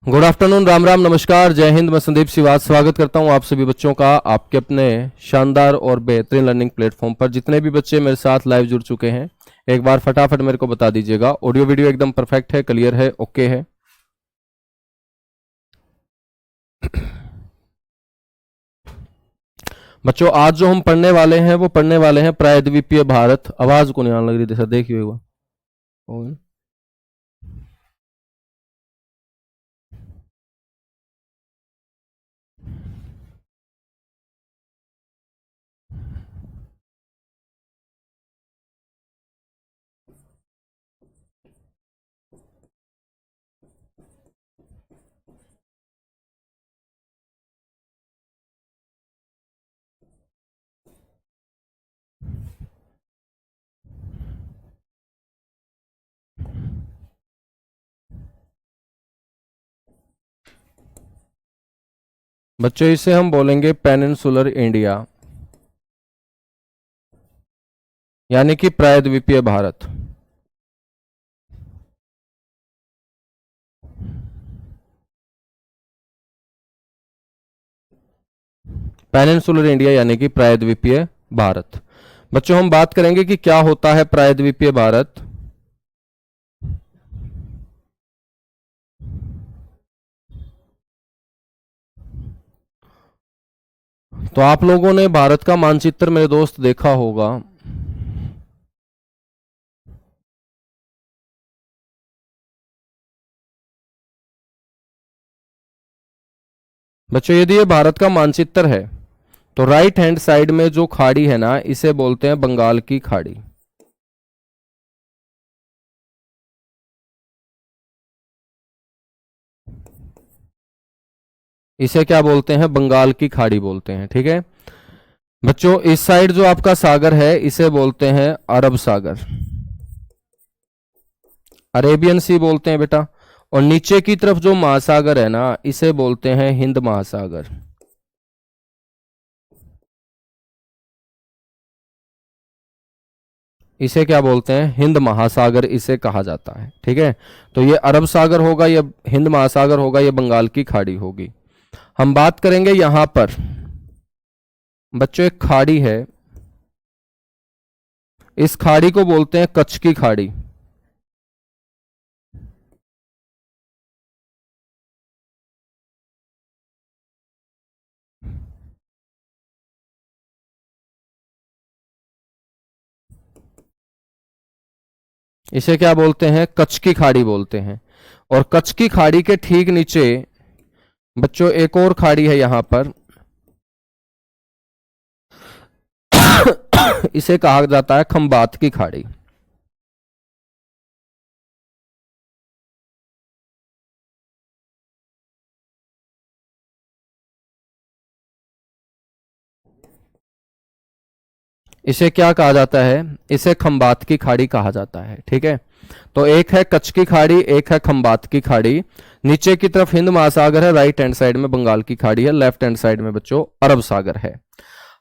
Good afternoon, Ram Ram, नमस्कार, जय हिंद। मैं संदीप सिवाज स्वागत करता हूं आप सभी बच्चों का आपके अपने शानदार और बेहतरीन लर्निंग प्लेटफॉर्म पर। जितने भी बच्चे मेरे साथ लाइव जुड़ चुके हैं, एक बार फटाफट मेरे को बता दीजिएगा। ऑडियो वीडियो एकदम परफेक्ट है, क्लियर है, ओके है? बच्चों, आज जो हम पढ़ने वाले हैं वो पढ़ने वाले हैं प्रायद्वीपीय भारत। आवाज को नहीं आने लग रही थी सर, देखिए एक बार। बच्चों, इसे हम बोलेंगे पेनिनसुलर इंडिया, यानी कि प्रायद्वीपीय भारत। पेनिनसुलर इंडिया यानी कि प्रायद्वीपीय भारत। बच्चों, हम बात करेंगे कि क्या होता है प्रायद्वीपीय भारत। तो आप लोगों ने भारत का मानचित्र मेरे दोस्त देखा होगा। बच्चों, यदि ये भारत का मानचित्र है तो राइट हैंड साइड में जो खाड़ी है ना, इसे बोलते हैं बंगाल की खाड़ी। इसे क्या बोलते हैं? बंगाल की खाड़ी बोलते हैं, ठीक है। बच्चों, इस साइड जो आपका सागर है इसे बोलते हैं अरब सागर, अरेबियन सी बोलते हैं बेटा। और नीचे की तरफ जो महासागर है ना, इसे बोलते हैं हिंद महासागर। इसे क्या बोलते हैं? हिंद महासागर इसे कहा जाता है, ठीक है। तो ये अरब सागर होगा, ये हिंद महासागर होगा, ये बंगाल की खाड़ी होगी। हम बात करेंगे यहां पर। बच्चों, एक खाड़ी है, इस खाड़ी को बोलते हैं कच्छ की खाड़ी। इसे क्या बोलते हैं? कच्छ की खाड़ी बोलते हैं। और कच्छ की खाड़ी के ठीक नीचे बच्चों एक और खाड़ी है यहां पर। इसे कहा जाता है खंबात की खाड़ी। इसे क्या कहा जाता है? इसे खंबात की खाड़ी कहा जाता है, ठीक है। तो एक है कच्छ की खाड़ी, एक है खंबात की खाड़ी। नीचे की तरफ हिंद महासागर है, राइट हैंड साइड में बंगाल की खाड़ी है, लेफ्ट हैंड साइड में बच्चों अरब सागर है।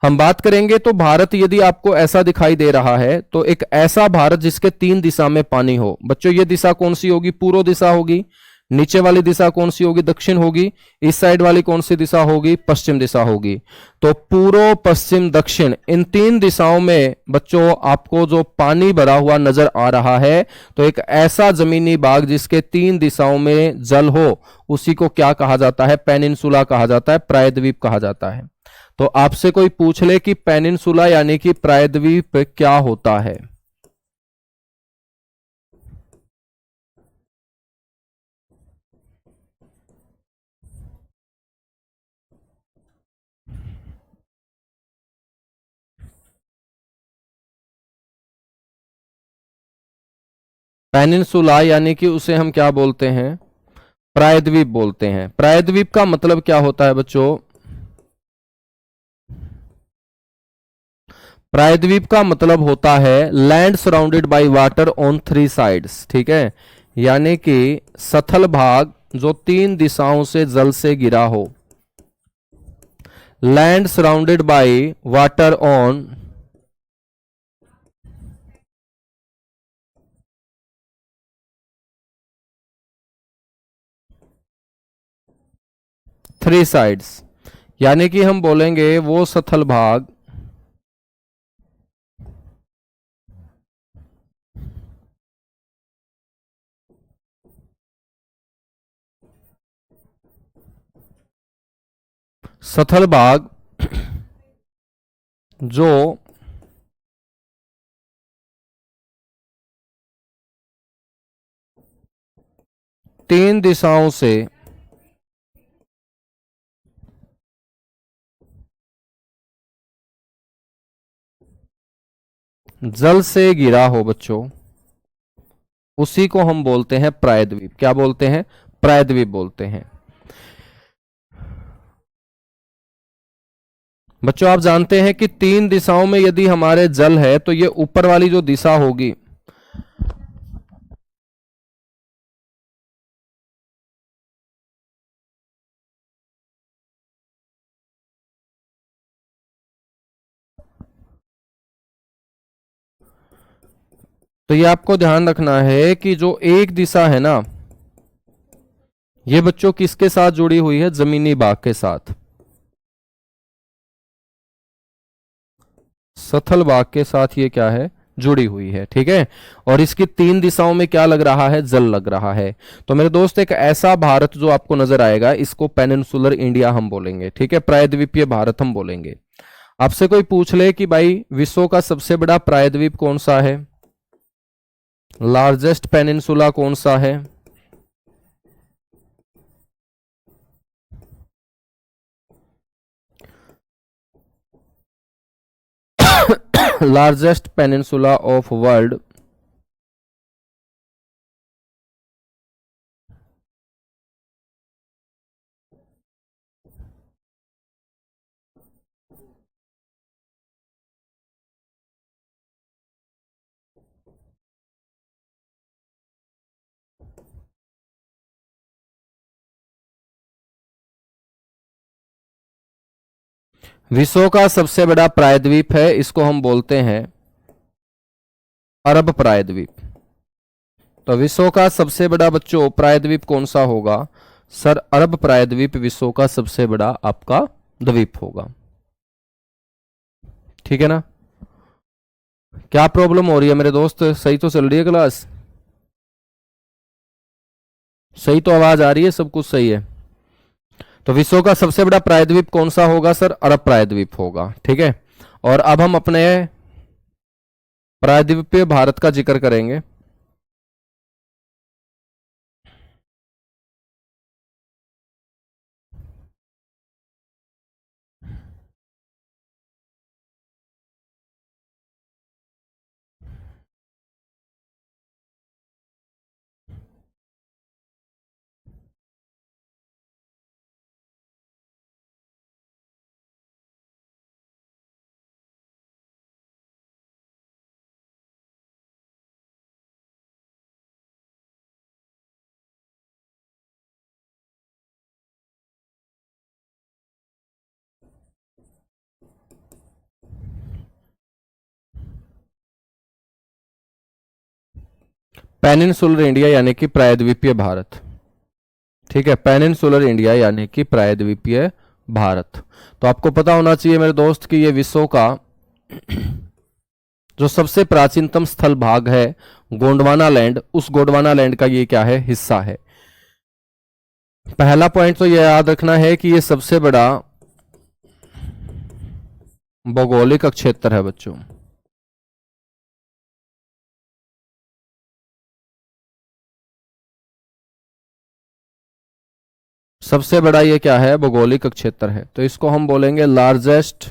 हम बात करेंगे तो भारत यदि आपको ऐसा दिखाई दे रहा है तो एक ऐसा भारत जिसके तीन दिशा में पानी हो। बच्चों, ये दिशा कौन सी होगी? पूर्व दिशा होगी। नीचे वाली दिशा कौन सी होगी? दक्षिण होगी। इस साइड वाली कौन सी दिशा होगी? पश्चिम दिशा होगी। तो पूर्व, पश्चिम, दक्षिण, इन तीन दिशाओं में बच्चों आपको जो पानी भरा हुआ नजर आ रहा है, तो एक ऐसा जमीनी भाग जिसके तीन दिशाओं में जल हो, उसी को क्या कहा जाता है? पेनिनसुला कहा जाता है, प्रायद्वीप कहा जाता है। तो आपसे कोई पूछ ले कि पेनिनसुला यानी कि प्रायद्वीप क्या होता है? पेनिनसुला यानी कि उसे हम क्या बोलते हैं? प्रायद्वीप बोलते हैं। प्रायद्वीप का मतलब क्या होता है बच्चों? प्रायद्वीप का मतलब होता है land surrounded by water on three sides, ठीक है। यानी कि सथल भाग जो तीन दिशाओं से जल से गिरा हो। Land surrounded by water on three sides, यानी कि हम बोलेंगे वो स्थल भाग स्थल भाग जो तीन दिशाओं से जल से गिरा हो बच्चों, उसी को हम बोलते हैं प्रायद्वीप। क्या बोलते हैं? प्रायद्वीप बोलते हैं। बच्चों आप जानते हैं कि तीन दिशाओं में यदि हमारे जल है तो ये ऊपर वाली जो दिशा होगी, तो ये आपको ध्यान रखना है कि जो एक दिशा है ना, ये बच्चों किसके साथ जुड़ी हुई है? जमीनी भाग के साथ, स्थल भाग के साथ ये क्या है? जुड़ी हुई है। ठीक है, और इसकी तीन दिशाओं में क्या लग रहा है? जल लग रहा है। तो मेरे दोस्त एक ऐसा भारत जो आपको नजर आएगा, इसको पेनिनसुलर इंडिया हम बोलेंगे। ठीक है, प्रायद्वीपीय भारत हम बोलेंगे। आपसे कोई पूछ ले कि भाई विश्व का सबसे बड़ा प्रायद्वीप कौन सा है, लार्जेस्ट पेनिनसुला कौन सा है, लार्जेस्ट पेनिनसुला ऑफ वर्ल्ड, विश्व का सबसे बड़ा प्रायद्वीप है, इसको हम बोलते हैं अरब प्रायद्वीप। तो विश्व का सबसे बड़ा बच्चों प्रायद्वीप कौन सा होगा? सर अरब प्रायद्वीप विश्व का सबसे बड़ा आपका द्वीप होगा। ठीक है ना? क्या प्रॉब्लम हो रही है मेरे दोस्त? सही तो चल रही है क्लास? सही तो आवाज आ रही है? सब कुछ सही है? तो विश्व का सबसे बड़ा प्रायद्वीप कौन सा होगा? सर अरब प्रायद्वीप होगा। ठीक है, और अब हम अपने प्रायद्वीपीय भारत का जिक्र करेंगे। पेनिनसुलर इंडिया यानी कि प्रायद्वीपीय भारत। ठीक है, पेनिनसुलर इंडिया यानी कि प्रायद्वीपीय भारत। तो आपको पता होना चाहिए मेरे दोस्त कि ये विश्व का जो सबसे प्राचीनतम स्थल भाग है गोंडवाना लैंड, उस गोंडवाना लैंड का ये क्या है? हिस्सा है। पहला पॉइंट तो ये याद रखना है कि ये सबसे बड़ा भौगोलिक क्षेत्र है बच्चों। सबसे बड़ा ये क्या है? भौगोलिक क्षेत्र है। तो इसको हम बोलेंगे लार्जेस्ट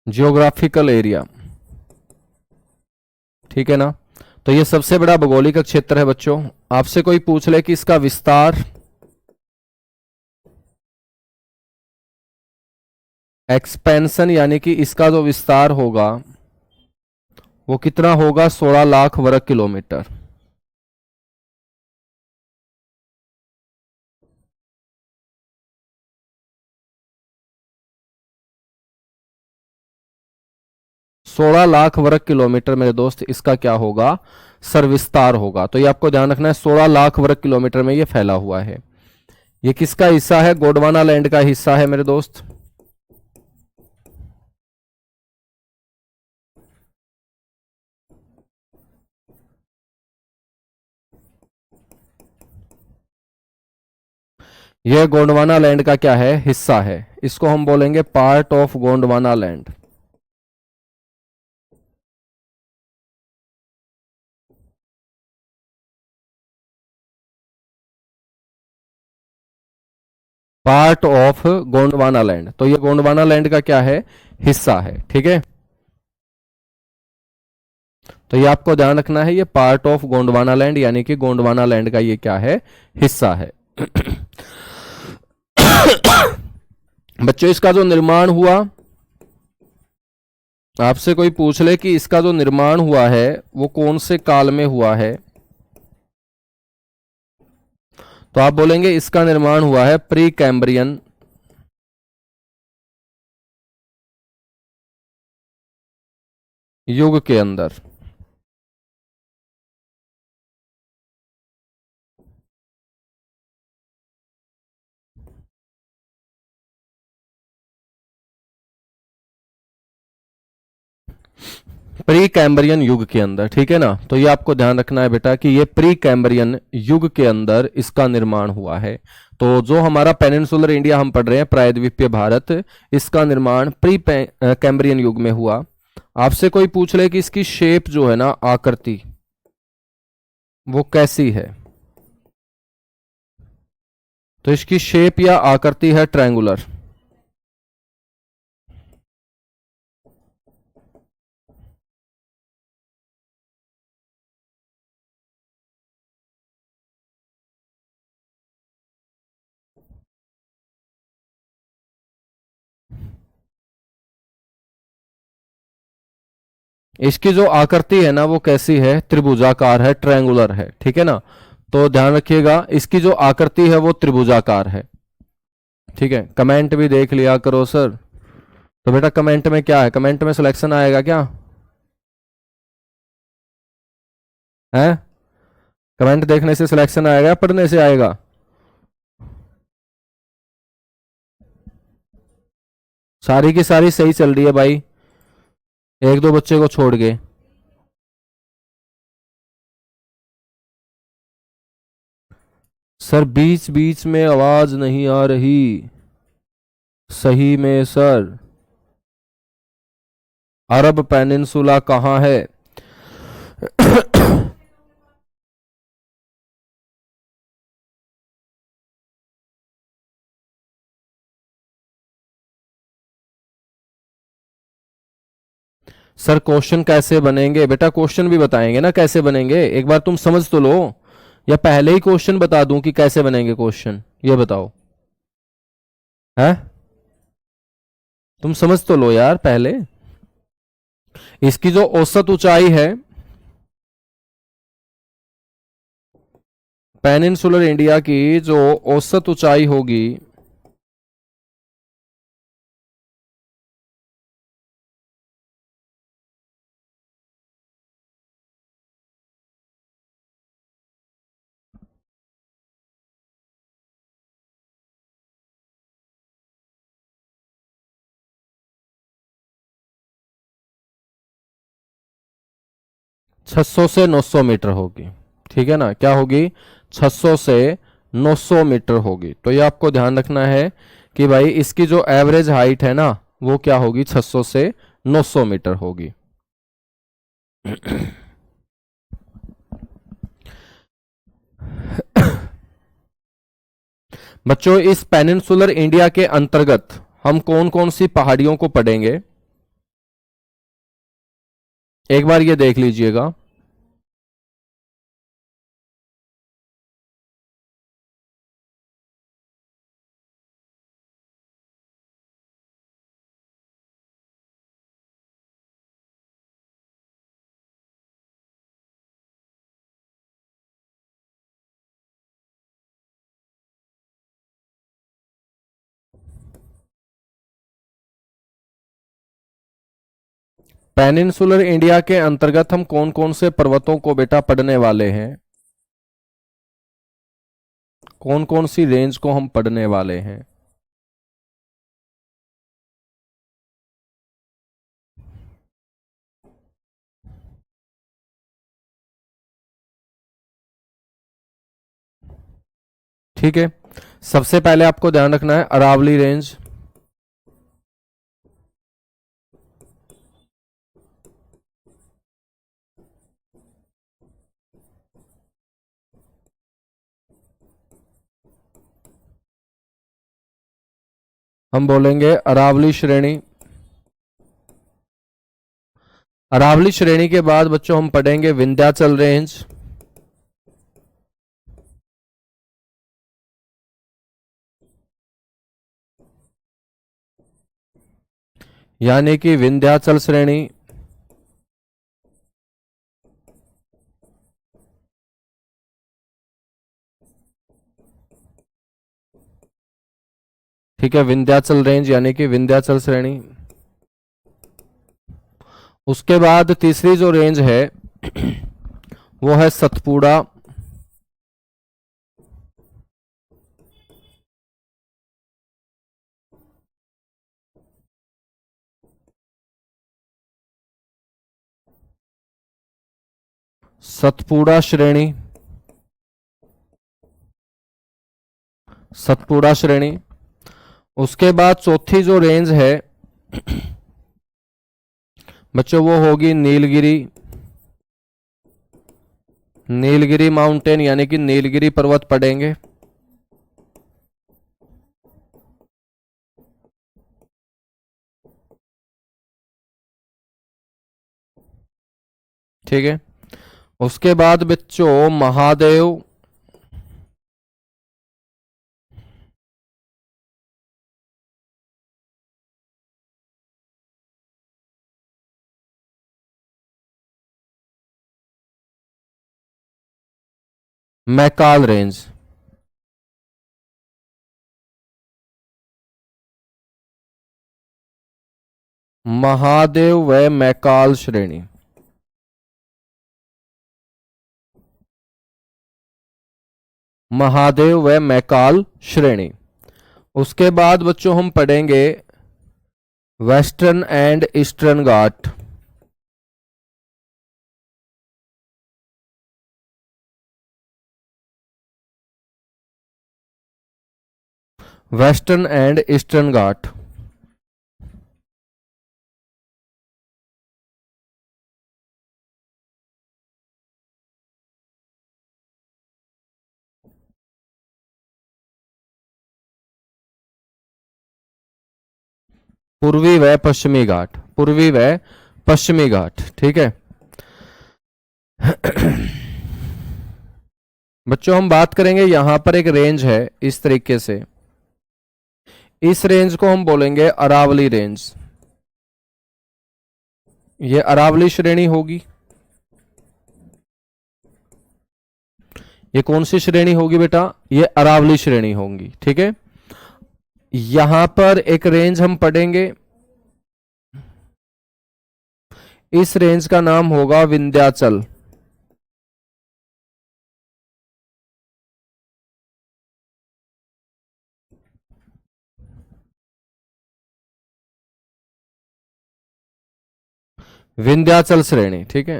जियोग्राफिकल एरिया। ठीक है ना? तो ये सबसे बड़ा भौगोलिक क्षेत्र है बच्चों। आपसे कोई पूछ ले कि इसका विस्तार, एक्सपेंशन यानी कि इसका जो विस्तार होगा वो कितना होगा? 16 लाख वर्ग किलोमीटर। 16 लाख वर्ग किलोमीटर मेरे दोस्त इसका क्या होगा, सर्विस्तार होगा। तो ये आपको ध्यान रखना है, 16 लाख वर्ग किलोमीटर में ये फैला हुआ है। ये किसका हिस्सा है, गोंडवाना लैंड का हिस्सा है मेरे दोस्त। यह गोंडवाना लैंड का क्या है, हिस्सा है। इसको हम बोलेंगे part of Gondwana land. Part of Gondwana land, तो ये गोंडवाना लैंड का क्या है, हिस्सा है। ठीक है, तो ये आपको ध्यान रखना है, ये पार्ट ऑफ गोंडवाना लैंड यानी कि गोंडवाना लैंड का ये क्या है, हिस्सा है। बच्चों इसका जो निर्माण हुआ, आपसे कोई पूछ ले कि इसका जो निर्माण हुआ है वो कौन से काल में हुआ है, तो आप बोलेंगे इसका निर्माण हुआ है प्री कैम्ब्रियन युग के अंदर। प्री कैम्ब्रियन युग के अंदर, ठीक है ना। तो ये आपको ध्यान रखना है बेटा कि ये प्री कैम्ब्रियन युग के अंदर इसका निर्माण हुआ है। तो जो हमारा पेनिनसुलर इंडिया हम पढ़ रहे हैं, प्रायद्वीपीय भारत, इसका निर्माण प्री कैम्ब्रियन युग में हुआ। आपसे कोई पूछ ले कि इसकी शेप जो है ना, आकृति, वो कैसी है, तो इसकी शेप या आकृति है ट्रायंगुलर। इसकी जो आकृति है ना वो कैसी है, त्रिभुजाकार है, ट्रायंगुलर है। ठीक है ना, तो ध्यान रखिएगा इसकी जो आकृति है वो त्रिभुजाकार है। ठीक है, कमेंट भी देख लिया करो सर। तो बेटा कमेंट में क्या है, कमेंट में सिलेक्शन आएगा क्या है, कमेंट देखने से सिलेक्शन आएगा, पढ़ने से आएगा। सारी की सारी सही चल रही है भाई, एक दो बच्चे को छोड़ के। सर बीच बीच में आवाज नहीं आ रही, सही में सर। अरब पेनिनसुला कहाँ है। सर क्वेश्चन कैसे बनेंगे, बेटा क्वेश्चन भी बताएंगे ना कैसे बनेंगे, एक बार तुम समझ तो लो, या पहले ही क्वेश्चन बता दूं कि कैसे बनेंगे क्वेश्चन, ये बताओ है। तुम समझ तो लो यार पहले। इसकी जो औसत ऊंचाई है, पेनिनसुलर इंडिया की जो औसत ऊंचाई होगी, 600 से 900 मीटर होगी। ठीक है ना, क्या होगी, 600 से 900 मीटर होगी। तो ये आपको ध्यान रखना है कि भाई इसकी जो एवरेज हाइट है ना वो क्या होगी, 600 से 900 मीटर होगी। बच्चों इस पेनिनसुलर इंडिया के अंतर्गत हम कौन कौन सी पहाड़ियों को पढ़ेंगे, एक बार ये देख लीजिएगा। पेनिनसुलर इंडिया के अंतर्गत हम कौन कौन से पर्वतों को बेटा पढ़ने वाले हैं? कौन कौन सी रेंज को हम पढ़ने वाले हैं? ठीक है, सबसे पहले आपको ध्यान रखना है अरावली रेंज, हम बोलेंगे अरावली श्रेणी। अरावली श्रेणी के बाद बच्चों हम पढ़ेंगे विंध्याचल रेंज, यानी कि विंध्याचल श्रेणी। ठीक है, विंध्याचल रेंज यानी कि विंध्याचल श्रेणी। उसके बाद तीसरी जो रेंज है वो है सतपुड़ा, सतपुड़ा श्रेणी, सतपुड़ा श्रेणी। उसके बाद चौथी जो रेंज है बच्चों वो होगी नीलगिरी, नीलगिरी माउंटेन यानी कि नीलगिरी पर्वत पढ़ेंगे। ठीक है, उसके बाद बच्चों महादेव, मैकाल रेंज। महादेव व मैकाल श्रेणी। महादेव व मैकाल श्रेणी। उसके बाद बच्चों हम पढ़ेंगे western and eastern Ghat, western and eastern Ghat. पूर्वी व पश्चिमी घाट, पूर्वी व पश्चिमी घाट। ठीक है बच्चों हम बात करेंगे यहां पर एक रेंज है इस तरीके से, इस रेंज को हम बोलेंगे अरावली रेंज। ये अरावली श्रेणी होगी। ये कौन सी श्रेणी होगी बेटा? ये अरावली श्रेणी होगी। ठीक है, यहां पर एक रेंज हम पढ़ेंगे, इस रेंज का नाम होगा विंध्याचल। विंध्याचल श्रेणी। ठीक है,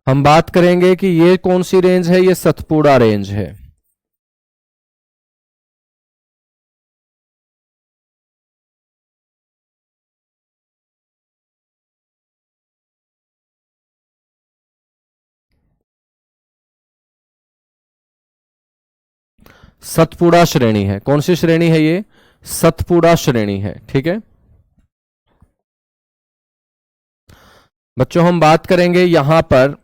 हम बात करेंगे कि ये कौन सी रेंज है, ये सतपुड़ा रेंज है। सतपुड़ा श्रेणी है। कौन सी श्रेणी है ये? सतपुड़ा श्रेणी है। ठीक है बच्चों, हम बात करेंगे यहां पर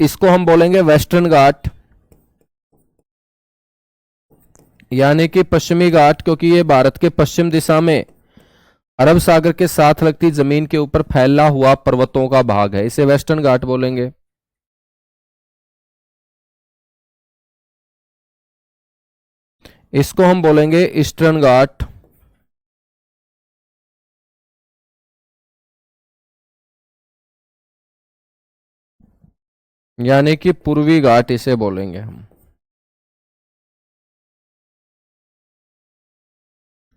इसको हम बोलेंगे वेस्टर्न घाट, यानी कि पश्चिमी घाट, क्योंकि ये भारत के पश्चिम दिशा में अरब सागर के साथ लगती जमीन के ऊपर फैला हुआ पर्वतों का भाग है, इसे वेस्टर्न घाट बोलेंगे। इसको हम बोलेंगे ईस्टर्न घाट, यानी कि पूर्वी घाट इसे बोलेंगे हम।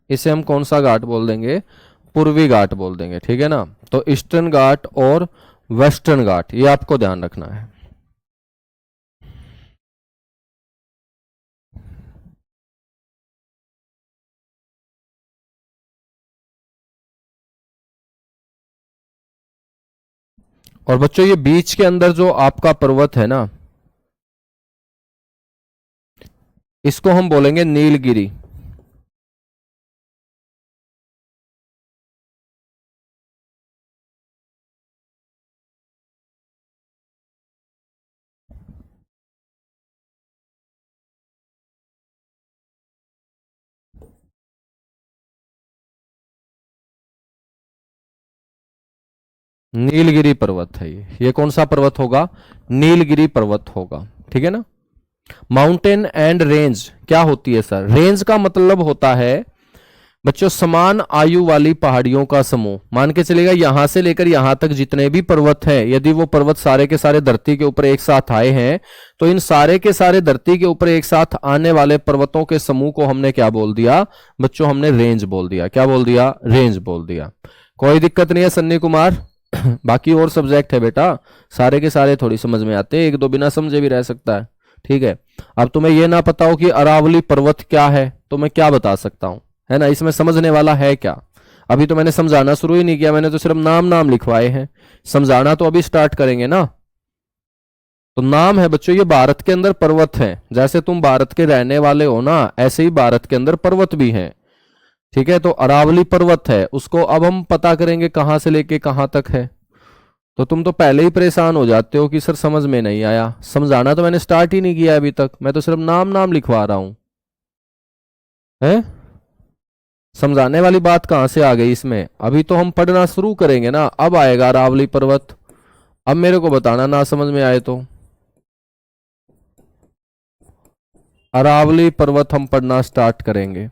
इसे हम कौन सा घाट बोल देंगे? पूर्वी घाट बोल देंगे, ठीक है ना। तो ईस्टर्न घाट और वेस्टर्न घाट, ये आपको ध्यान रखना है। और बच्चों ये बीच के अंदर जो आपका पर्वत है ना, इसको हम बोलेंगे नीलगिरी। नीलगिरी पर्वत है ये कौन सा पर्वत होगा? नीलगिरी पर्वत होगा, ठीक है ना। माउंटेन एंड रेंज क्या होती है सर? रेंज का मतलब होता है बच्चों समान आयु वाली पहाड़ियों का समूह। मान के चलेगा यहां से लेकर यहां तक जितने भी पर्वत हैं, यदि वो पर्वत सारे के सारे धरती के ऊपर एक साथ आए हैं, तो इन सारे के सारे धरती के ऊपर एक साथ आने वाले पर्वतों के समूह को हमने क्या बोल दिया बच्चों? हमने रेंज बोल दिया। क्या बोल दिया? रेंज बोल दिया। कोई दिक्कत नहीं है सन्नी कुमार। बाकी और सब्जेक्ट है बेटा, सारे के सारे थोड़ी समझ में आते हैं, एक दो बिना समझे भी रह सकता है, ठीक है। अब तुम्हें यह ना पता हो कि अरावली पर्वत क्या है, तो मैं क्या बता सकता हूं? है ना, इसमें समझने वाला है क्या? अभी तो मैंने समझाना शुरू ही नहीं किया, मैंने तो सिर्फ नाम नाम लिखवाए हैं। समझाना तो अभी स्टार्ट करेंगे ना। तो नाम है बच्चों, ये भारत के अंदर पर्वत हैं। जैसे तुम भारत के रहने वाले हो ना, ऐसे ही भारत के अंदर पर्वत भी हैं, ठीक है। तो अरावली पर्वत है, उसको अब हम पता करेंगे कहां से लेके कहां तक है। तो तुम तो पहले ही परेशान हो जाते हो कि सर समझ में नहीं आया। समझाना तो मैंने स्टार्ट ही नहीं किया अभी तक, मैं तो सिर्फ नाम नाम लिखवा रहा हूं। है, समझाने वाली बात कहां से आ गई इसमें? अभी तो हम पढ़ना शुरू करेंगे ना, अब आएगा अरावली पर्वत। अब मेरे को बताना ना समझ में आए तो। अरावली पर्वत हम पढ़ना स्टार्ट करेंगे।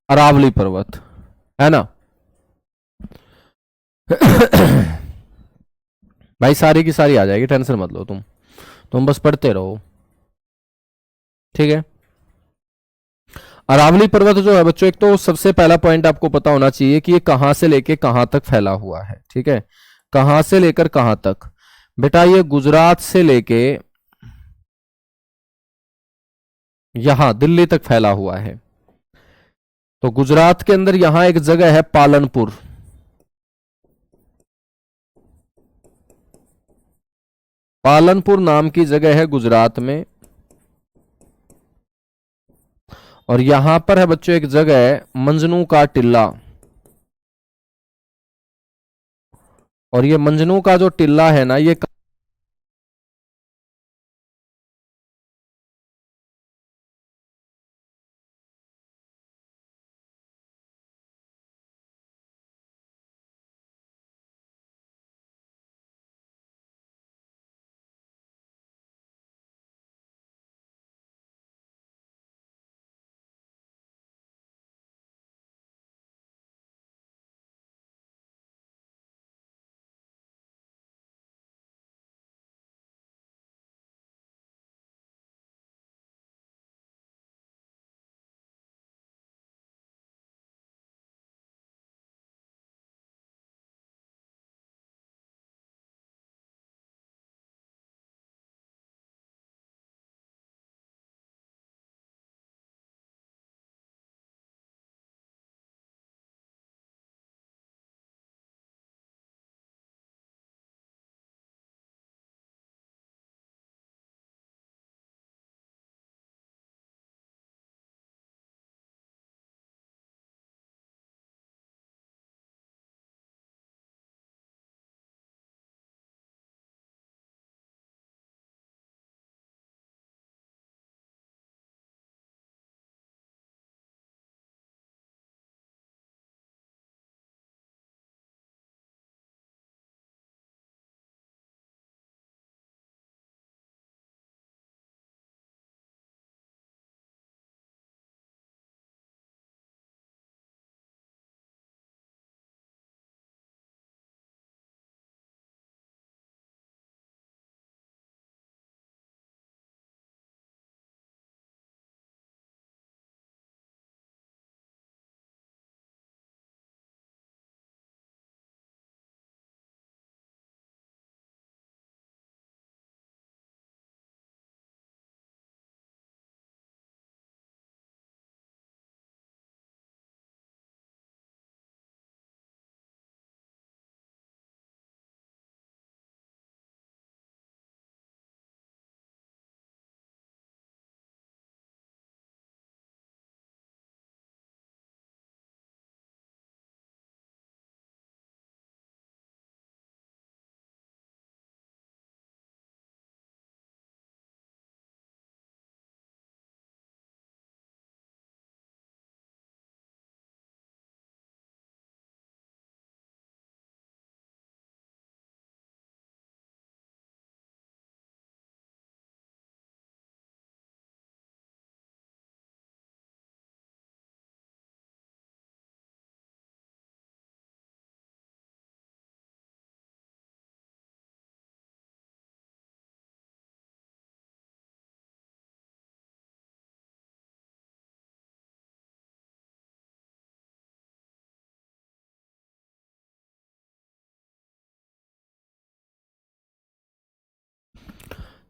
अरावली पर्वत, है ना। भाई सारी की सारी आ जाएगी, टेंशन मत लो तुम बस पढ़ते रहो, ठीक है। अरावली पर्वत जो है बच्चों, एक तो सबसे पहला पॉइंट आपको पता होना चाहिए कि ये कहां से लेके कहां तक फैला हुआ है, ठीक है। कहां से लेकर कहां तक? बेटा ये गुजरात से लेके यहां दिल्ली तक फैला हुआ है। तो गुजरात के अंदर यहां एक जगह है पालनपुर। पालनपुर नाम की जगह है गुजरात में। और यहां पर है बच्चों एक जगह है मंजनू का टिल्ला। और ये मंजनू का जो टिल्ला है ना, ये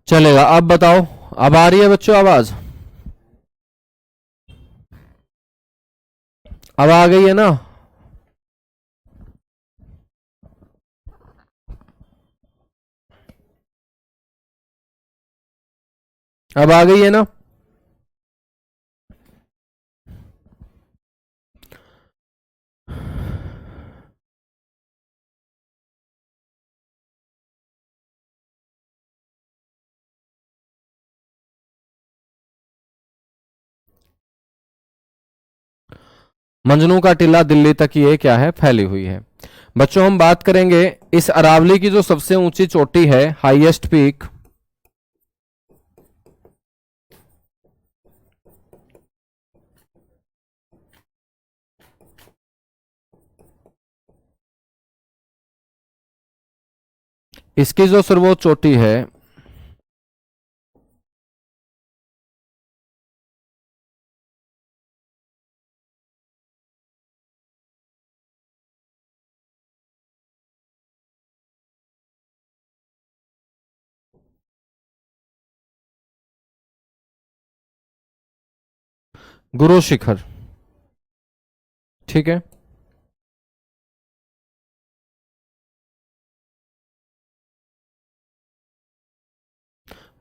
चलेगा। अब बताओ, अब आ रही है बच्चों आवाज? अब आ गई है ना? अब आ गई है ना? मंजनू का टीला दिल्ली तक ये क्या है, फैली हुई है। बच्चों हम बात करेंगे इस अरावली की जो सबसे ऊंची चोटी है, हाईएस्ट पीक, इसकी जो सर्वोच्च चोटी है, गुरु शिखर। ठीक है।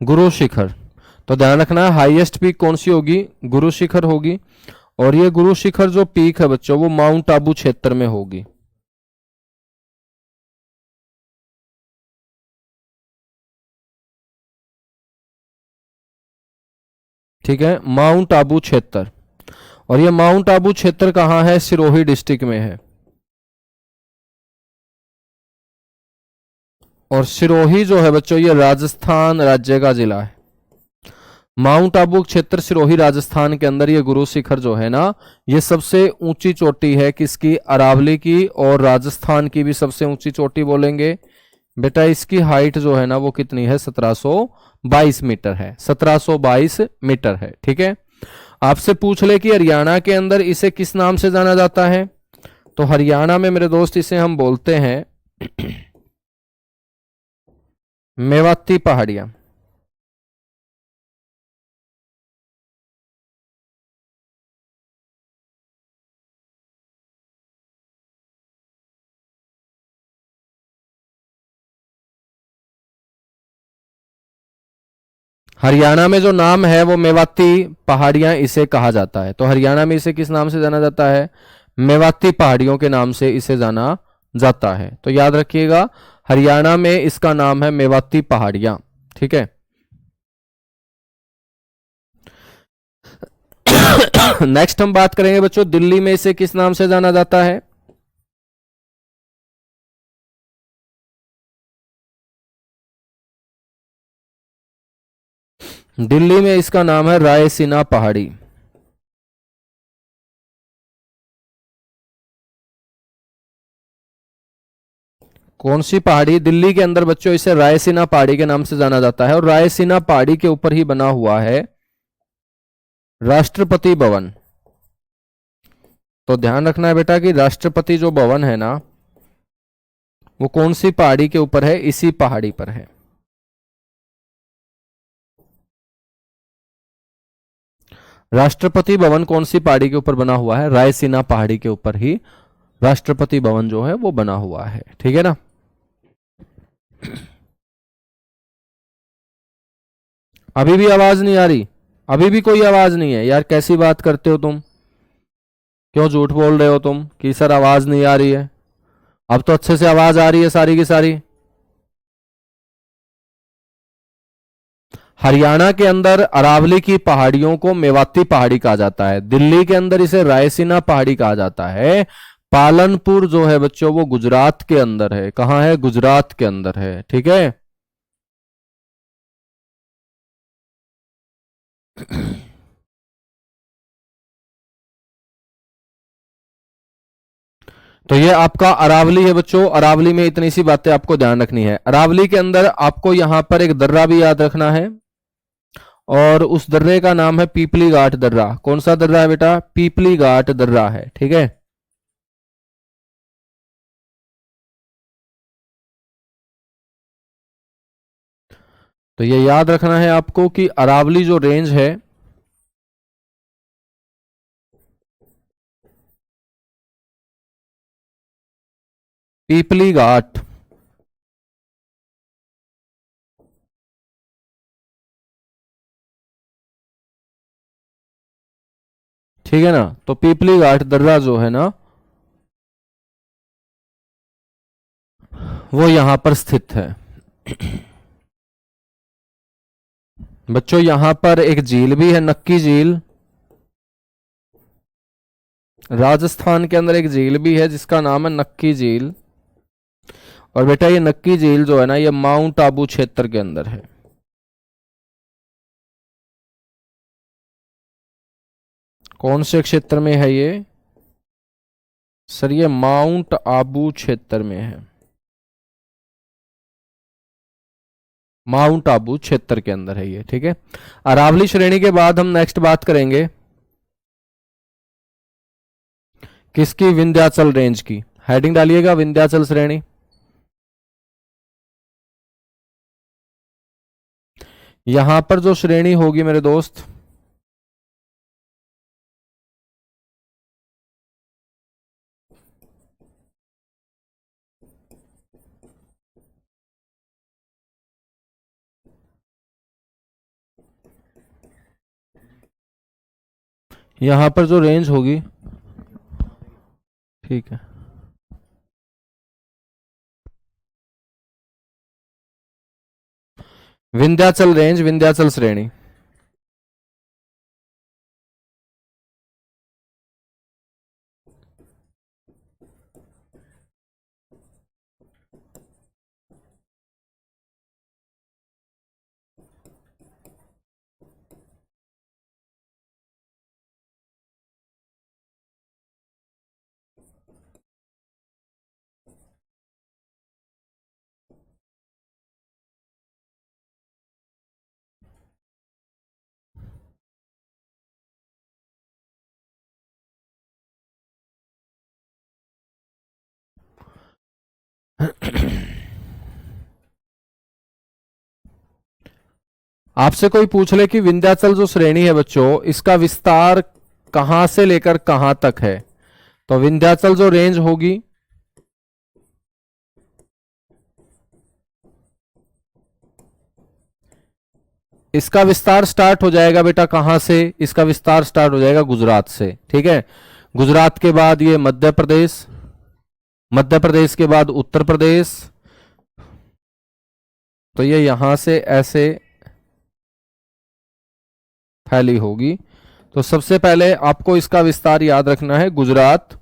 गुरु शिखर, तो ध्यान रखना हाईएस्ट पीक कौन सी होगी, गुरु शिखर होगी। और ये गुरु शिखर जो पीक है बच्चों, वो माउंट आबू क्षेत्र में होगी। ठीक है, माउंट आबू क्षेत्र। और ये माउंट आबू क्षेत्र कहाँ है, सिरोही डिस्ट्रिक्ट में है। और सिरोही जो है बच्चों, ये राजस्थान राज्य का जिला है। माउंट आबू क्षेत्र सिरोही राजस्थान के अंदर, ये गुरु शिखर जो है ना, ये सबसे ऊंची चोटी है किसकी, अरावली की। और राजस्थान की भी सबसे ऊंची चोटी बोलेंगे बेटा। इसकी हाइट जो है ना वो कितनी है, 1722 मीटर है, 1722 मीटर है। ठीक है। आपसे पूछ ले कि हरियाणा के अंदर इसे किस नाम से जाना जाता है, तो हरियाणा में मेरे दोस्त इसे हम बोलते हैं मेवाती पहाड़ियां। हरियाणा में जो नाम है वो मेवाती पहाड़ियां इसे कहा जाता है। तो हरियाणा में इसे किस नाम से जाना जाता है, मेवाती पहाड़ियों के नाम से इसे जाना जाता है। तो याद रखिएगा, हरियाणा में इसका नाम है मेवाती पहाड़ियां। ठीक है। नेक्स्ट हम बात करेंगे बच्चों, दिल्ली में इसे किस नाम से जाना जाता है। दिल्ली में इसका नाम है रायसीना पहाड़ी। कौन सी पहाड़ी, दिल्ली के अंदर बच्चों इसे रायसीना पहाड़ी के नाम से जाना जाता है। और रायसीना पहाड़ी के ऊपर ही बना हुआ है राष्ट्रपति भवन। तो ध्यान रखना है बेटा कि राष्ट्रपति जो भवन है ना, वो कौन सी पहाड़ी के ऊपर है, इसी पहाड़ी पर है। राष्ट्रपति भवन कौन सी पहाड़ी के ऊपर बना हुआ है, रायसीना पहाड़ी के ऊपर ही राष्ट्रपति भवन जो है वो बना हुआ है। ठीक है ना। अभी भी आवाज नहीं आ रही? अभी भी कोई आवाज नहीं है यार, कैसी बात करते हो तुम, क्यों झूठ बोल रहे हो तुम कि सर आवाज नहीं आ रही है? अब तो अच्छे से आवाज आ रही है सारी की सारी। हरियाणा के अंदर अरावली की पहाड़ियों को मेवाती पहाड़ी कहा जाता है। दिल्ली के अंदर इसे रायसीना पहाड़ी कहा जाता है। पालनपुर जो है बच्चों वो गुजरात के अंदर है। कहां है, गुजरात के अंदर है। ठीक है। तो ये आपका अरावली है बच्चों। अरावली में इतनी सी बातें आपको ध्यान रखनी है। अरावली के अंदर आपको यहां पर एक दर्रा भी याद रखना है, और उस दर्रे का नाम है पीपली घाट दर्रा। कौन सा दर्रा है बेटा, पीपली घाट दर्रा है। ठीक है। तो ये याद रखना है आपको कि अरावली जो रेंज है, पीपली घाट, ठीक है ना, तो पीपली घाट दर्रा जो है ना वो यहां पर स्थित है। बच्चों यहां पर एक झील भी है, नक्की झील। राजस्थान के अंदर एक झील भी है जिसका नाम है नक्की झील। और बेटा ये नक्की झील जो है ना, ये माउंट आबू क्षेत्र के अंदर है। कौन से क्षेत्र में है ये सर? ये माउंट आबू क्षेत्र में है, माउंट आबू क्षेत्र के अंदर है ये, ठीक है। अरावली श्रेणी के बाद हम नेक्स्ट बात करेंगे किसकी? विंध्याचल रेंज की। हेडिंग डालिएगा विंध्याचल श्रेणी। यहां पर जो श्रेणी होगी मेरे दोस्त, यहां पर जो रेंज होगी, ठीक है, विंध्याचल रेंज, विंध्याचल श्रेणी। आपसे कोई पूछ ले कि विंध्याचल जो श्रेणी है बच्चों, इसका विस्तार कहां से लेकर कहां तक है, तो विंध्याचल जो रेंज होगी, इसका विस्तार स्टार्ट हो जाएगा बेटा कहां से? इसका विस्तार स्टार्ट हो जाएगा गुजरात से, ठीक है। गुजरात के बाद ये मध्य प्रदेश, मध्य प्रदेश के बाद उत्तर प्रदेश, तो ये यहां से ऐसे फैली होगी। तो सबसे पहले आपको इसका विस्तार याद रखना है, गुजरात,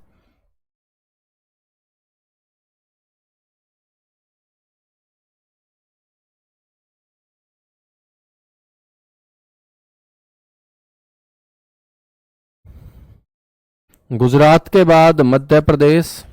गुजरात के बाद मध्य प्रदेश,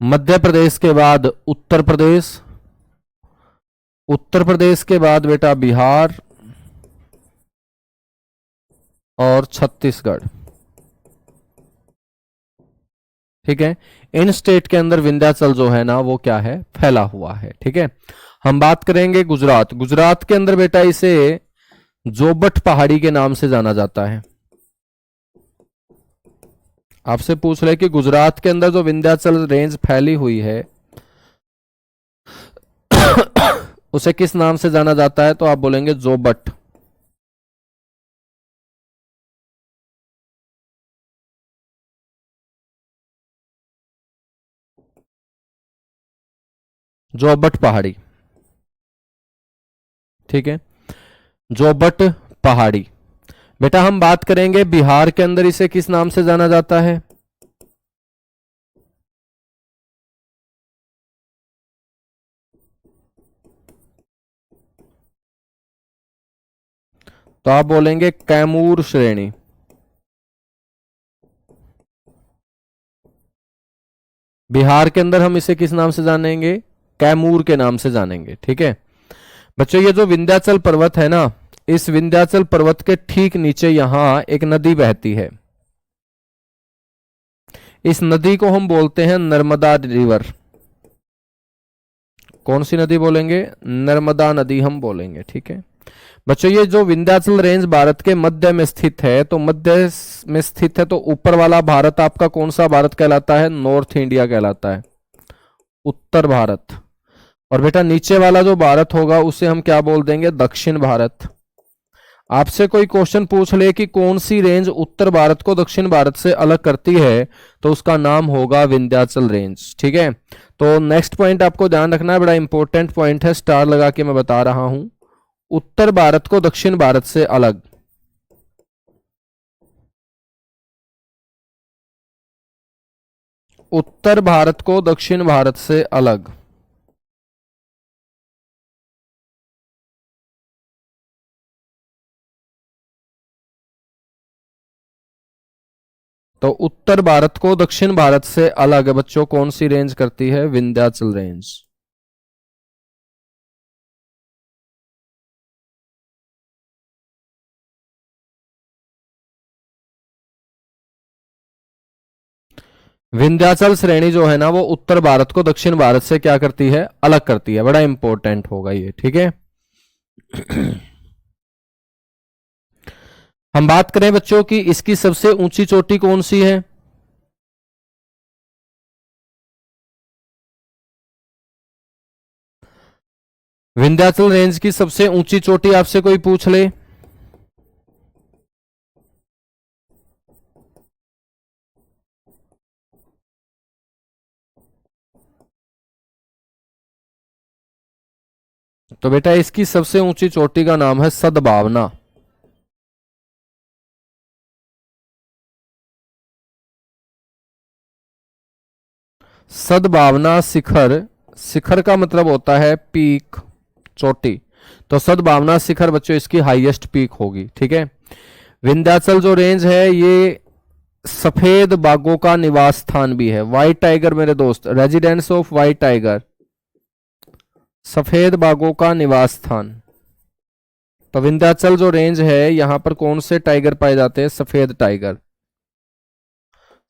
मध्य प्रदेश के बाद उत्तर प्रदेश, उत्तर प्रदेश के बाद बेटा बिहार और छत्तीसगढ़, ठीक है। इन स्टेट के अंदर विंध्याचल जो है ना वो क्या है? फैला हुआ है, ठीक है। हम बात करेंगे गुजरात। गुजरात के अंदर बेटा इसे जोबट पहाड़ी के नाम से जाना जाता है। आपसे पूछ रहे कि गुजरात के अंदर जो विंध्याचल रेंज फैली हुई है उसे किस नाम से जाना जाता है, तो आप बोलेंगे जोबट। जोबट पहाड़ी, ठीक है, जोबट पहाड़ी। बेटा हम बात करेंगे बिहार के अंदर इसे किस नाम से जाना जाता है? तो आप बोलेंगे कैमूर श्रेणी। बिहार के अंदर हम इसे किस नाम से जानेंगे? कैमूर के नाम से जानेंगे, ठीक है। बच्चों ये जो विंध्याचल पर्वत है ना, इस विंध्याचल पर्वत के ठीक नीचे यहां एक नदी बहती है। इस नदी को हम बोलते हैं नर्मदा रिवर। कौन सी नदी बोलेंगे? नर्मदा नदी हम बोलेंगे। ठीक है बच्चों, ये जो विंध्याचल रेंज भारत के मध्य में स्थित है, तो मध्य में स्थित है तो ऊपर वाला भारत आपका कौन सा भारत कहलाता है? नॉर्थ इंडिया कहलाता है, उत्तर भारत। और बेटा नीचे वाला जो भारत होगा उसे हम क्या बोल देंगे? दक्षिण भारत। आपसे कोई क्वेश्चन पूछ ले कि कौन सी रेंज उत्तर भारत को दक्षिण भारत से अलग करती है, तो उसका नाम होगा विंध्याचल रेंज। ठीक है, तो नेक्स्ट पॉइंट आपको ध्यान रखना है, बड़ा इंपॉर्टेंट पॉइंट है, स्टार लगा के मैं बता रहा हूं। उत्तर भारत को दक्षिण भारत से अलग। उत्तर भारत को दक्षिण भारत से अलग। तो उत्तर भारत को दक्षिण भारत से अलग बच्चों कौन सी रेंज करती है? विंध्याचल रेंज। विंध्याचल श्रेणी जो है ना, वो उत्तर भारत को दक्षिण भारत से क्या करती है? अलग करती है। बड़ा इंपॉर्टेंट होगा ये। ठीक है हम बात करें बच्चों की इसकी सबसे ऊंची चोटी कौन सी है? विंध्याचल रेंज की सबसे ऊंची चोटी आपसे कोई पूछ ले, तो बेटा इसकी सबसे ऊंची चोटी का नाम है सद्भावना। सद्भावना शिखर। शिखर का मतलब होता है पीक, चोटी। तो सद्भावना शिखर बच्चों इसकी हाईएस्ट पीक होगी। ठीक है, विंध्याचल जो रेंज है ये सफेद बाघों का निवास स्थान भी है। व्हाइट टाइगर मेरे दोस्त, रेजिडेंस ऑफ व्हाइट टाइगर, सफेद बाघों का निवास स्थान। तो विंध्याचल जो रेंज है यहां पर कौन से टाइगर पाए जाते हैं? सफेद टाइगर,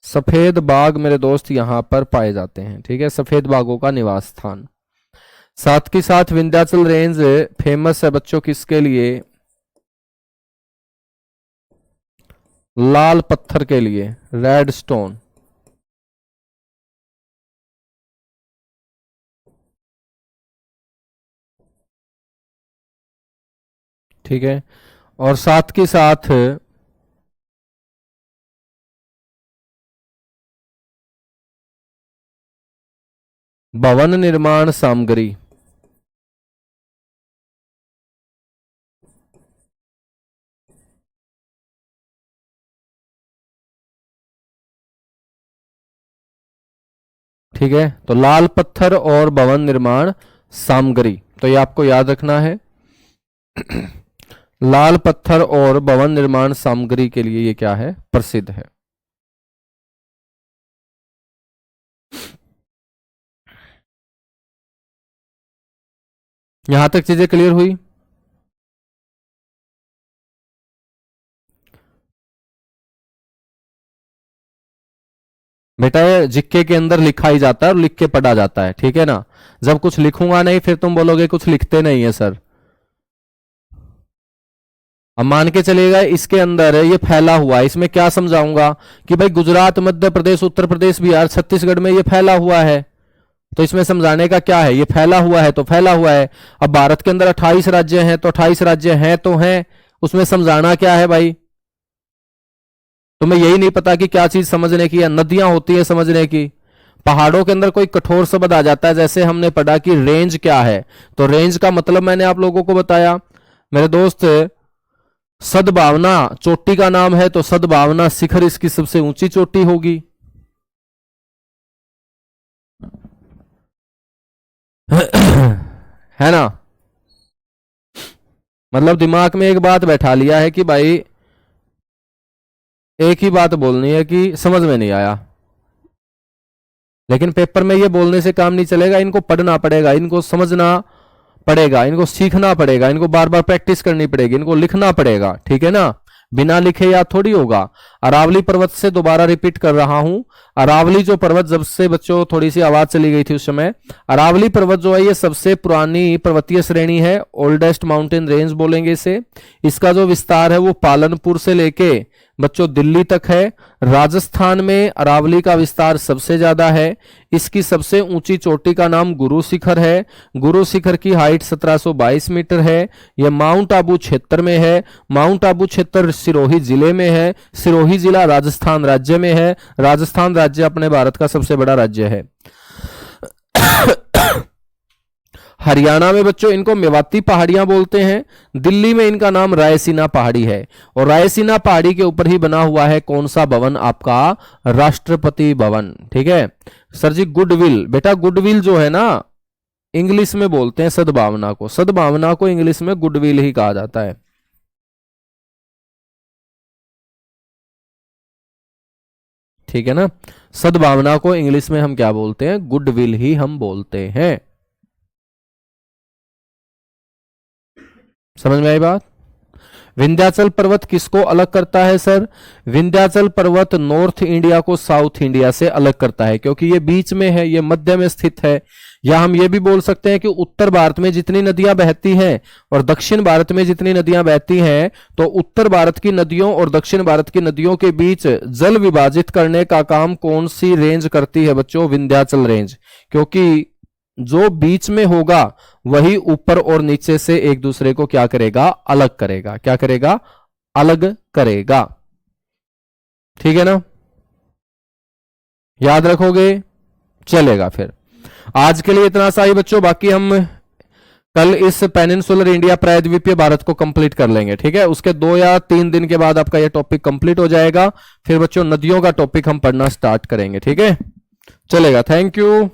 सफेद बाघ मेरे दोस्त यहां पर पाए जाते हैं। ठीक है, सफेद बाघों का निवास स्थान। साथ के साथ विंध्याचल रेंज फेमस है बच्चों किसके लिए? लाल पत्थर के लिए, रेड स्टोन। ठीक है, और साथ के साथ भवन निर्माण सामग्री। ठीक है, तो लाल पत्थर और भवन निर्माण सामग्री, तो ये आपको याद रखना है। लाल पत्थर और भवन निर्माण सामग्री के लिए ये क्या है? प्रसिद्ध है। यहां तक चीजें क्लियर हुई? बेटा ये जिक्के के अंदर लिखा ही जाता है और लिख के पढ़ा जाता है। ठीक है ना, जब कुछ लिखूंगा नहीं फिर तुम बोलोगे कुछ लिखते नहीं है सर। अब मान के चलेगा इसके अंदर ये फैला हुआ है, इसमें क्या समझाऊंगा कि भाई गुजरात, मध्य प्रदेश, उत्तर प्रदेश, बिहार, छत्तीसगढ़ में ये फैला हुआ है, तो इसमें समझाने का क्या है? ये फैला हुआ है तो फैला हुआ है। अब भारत के अंदर 28 राज्य हैं तो 28 राज्य हैं तो हैं, उसमें समझाना क्या है भाई? तुम्हें यही नहीं पता कि क्या चीज समझने की है? नदियां होती है समझने की। पहाड़ों के अंदर कोई कठोर शब्द आ जाता है, जैसे हमने पढ़ा कि रेंज क्या है, तो रेंज का मतलब मैंने आप लोगों को बताया मेरे दोस्त। सद्भावना चोटी का नाम है, तो सद्भावना शिखर इसकी सबसे ऊंची चोटी होगी। है ना? मतलब दिमाग में एक बात बैठा लिया है कि भाई एक ही बात बोलनी है कि समझ में नहीं आया, लेकिन पेपर में ये बोलने से काम नहीं चलेगा, इनको पढ़ना पड़ेगा, इनको समझना पड़ेगा, इनको सीखना पड़ेगा, इनको बार बार प्रैक्टिस करनी पड़ेगी, इनको लिखना पड़ेगा, ठीक है ना, बिना लिखे याद थोड़ी होगा। अरावली पर्वत से दोबारा रिपीट कर रहा हूं, अरावली जो पर्वत, जब से बच्चों थोड़ी सी आवाज चली गई थी उस समय, अरावली पर्वत जो है ये सबसे पुरानी पर्वतीय श्रेणी है, ओल्डेस्ट माउंटेन रेंज बोलेंगे इसे। इसका जो विस्तार है वो पालनपुर से लेके बच्चों दिल्ली तक है। राजस्थान में अरावली का विस्तार सबसे ज्यादा है। इसकी सबसे ऊंची चोटी का नाम गुरु शिखर है। गुरु शिखर की हाइट 1722 मीटर है। यह माउंट आबू क्षेत्र में है। माउंट आबू क्षेत्र सिरोही जिले में है। सिरोही जिला राजस्थान राज्य में है। राजस्थान राज्य अपने भारत का सबसे बड़ा राज्य है। हरियाणा में बच्चों इनको मेवाती पहाड़ियां बोलते हैं। दिल्ली में इनका नाम रायसीना पहाड़ी है। और रायसीना पहाड़ी के ऊपर ही बना हुआ है कौन सा भवन? आपका राष्ट्रपति भवन। ठीक है सर जी। गुडविल, बेटा गुडविल जो है ना, इंग्लिश में बोलते हैं सद्भावना को। सद्भावना को इंग्लिश में गुडविल ही कहा जाता है। ठीक है ना, सद्भावना को इंग्लिश में हम क्या बोलते हैं? गुडविल ही हम बोलते हैं। समझ में आई बात? विंध्याचल पर्वत किसको अलग करता है सर? विंध्याचल पर्वत नॉर्थ इंडिया को साउथ इंडिया से अलग करता है, क्योंकि ये बीच में है, ये मध्य में स्थित है। या हम ये भी बोल सकते हैं कि उत्तर भारत में जितनी नदियां बहती हैं और दक्षिण भारत में जितनी नदियां बहती हैं, तो उत्तर भारत की नदियों और दक्षिण भारत की नदियों के बीच जल विभाजित करने का काम कौन सी रेंज करती है बच्चों? विंध्याचल रेंज। क्योंकि जो बीच में होगा वही ऊपर और नीचे से एक दूसरे को क्या करेगा? अलग करेगा। क्या करेगा? अलग करेगा। ठीक है ना, याद रखोगे? चलेगा। फिर आज के लिए इतना सा ही बच्चों, बाकी हम कल इस पेनिनसुलर इंडिया प्रायद्वीपीय भारत को कंप्लीट कर लेंगे। ठीक है, उसके 2 या 3 दिन के बाद आपका यह टॉपिक कंप्लीट हो जाएगा। फिर बच्चों नदियों का टॉपिक हम पढ़ना स्टार्ट करेंगे। ठीक है, चलेगा। Thank you.